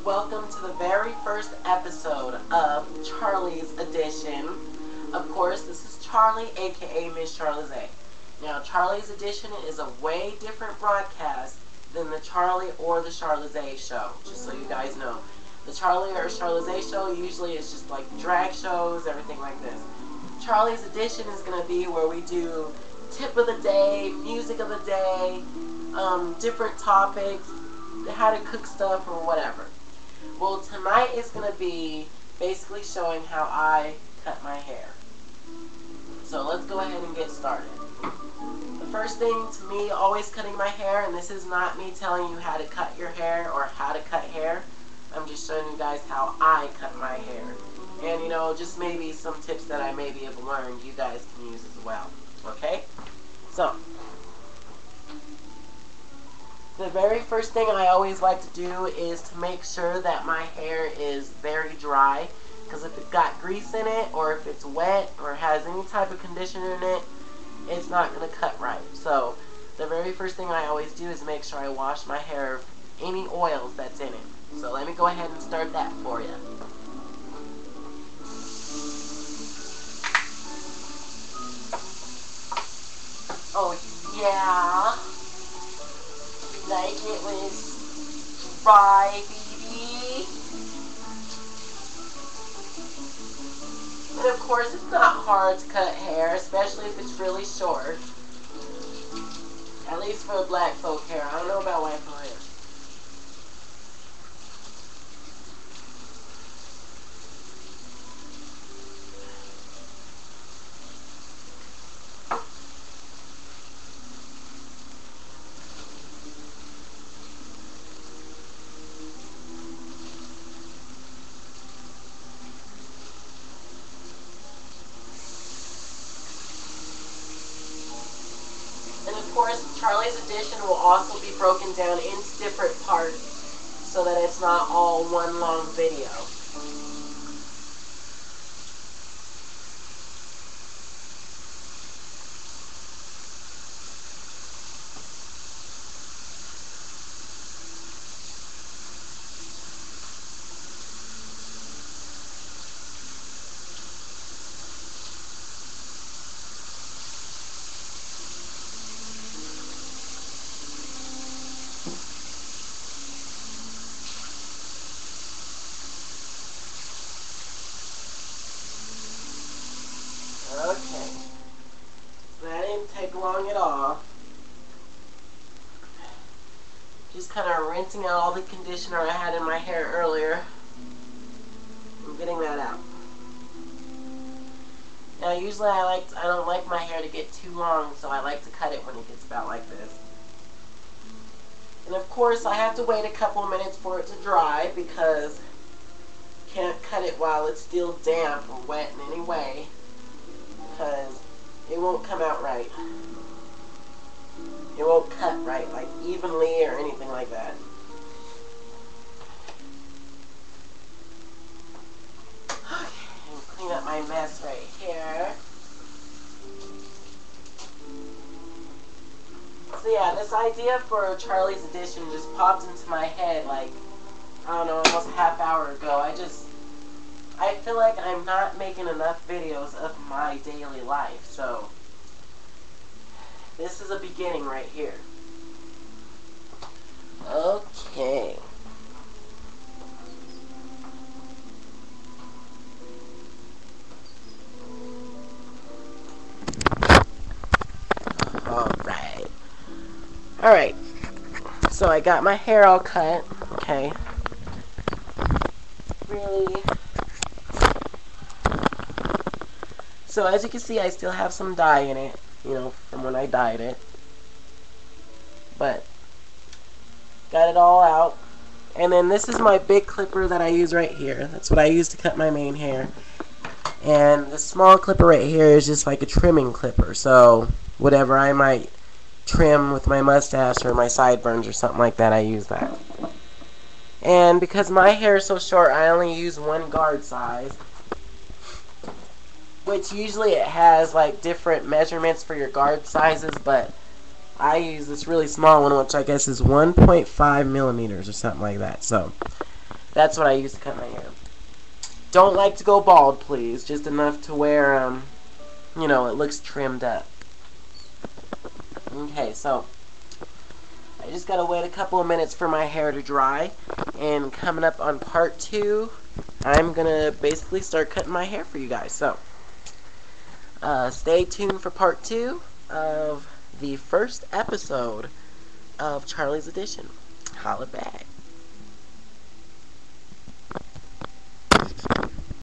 Welcome to the very first episode of Charlie's Edition. Of course, this is Charlie, aka Miss Charlie's A. Now, Charlie's Edition is a way different broadcast than the Charlie or the Charlie's A show, just so you guys know. The Charlie or Charlie's A show usually is just like drag shows, everything like this. Charlie's Edition is going to be where we do tip of the day, music of the day, different topics, how to cook stuff or whatever. Well, tonight is going to be basically showing how I cut my hair. So let's go ahead and get started. The first thing to me, always cutting my hair, and this is not me telling you how to cut your hair or how to cut hair. I'm just showing you guys how I cut my hair. And, you know, just maybe some tips that I maybe have learned you guys can use as well. Okay? So, the very first thing I always like to do is to make sure that my hair is very dry. Because if it got grease in it, or if it's wet, or has any type of conditioner in it, it's not going to cut right. So, the very first thing I always do is make sure I wash my hair of any oils that's in it. So let me go ahead and start that for you. Oh yeah, like it was dry, baby. And of course, it's not hard to cut hair, especially if it's really short. At least for black folk hair. I don't know about white folk hair. And of course, Charlie's Edition will also be broken down into different parts so that it's not all one long video. Okay, so that didn't take long at all. Just kind of rinsing out all the conditioner I had in my hair earlier and getting that out. Now usually I don't like my hair to get too long, so I like to cut it when it gets about like this. And of course I have to wait a couple of minutes for it to dry because you can't cut it while it's still damp or wet in any way, because it won't come out right. It won't cut right, like evenly or anything like that. Okay, and clean up my mess right here. So yeah, this idea for Charlie's Edition just popped into my head like, I don't know, almost a half hour ago. I feel like I'm not making enough videos of my daily life, so this is a beginning right here. Okay. Alright. So I got my hair all cut. Okay. Really. So as you can see, I still have some dye in it, you know, from when I dyed it. But got it all out. And then this is my big clipper that I use right here. That's what I use to cut my main hair. And the small clipper right here is just like a trimming clipper. So whatever I might trim with my mustache or my sideburns or something like that, I use that. And because my hair is so short, I only use one guard size. Which usually it has like different measurements for your guard sizes, but I use this really small one, which I guess is 1.5 millimeters or something like that. So That's what I used to cut my hair. Don't like to go bald, please. Just enough to where, you know, it looks trimmed up. Okay, so I just gotta wait a couple of minutes for my hair to dry. And coming up on part 2, I'm gonna basically start cutting my hair for you guys. So, stay tuned for part 2 of the first episode of Charlie's Edition. Holla back.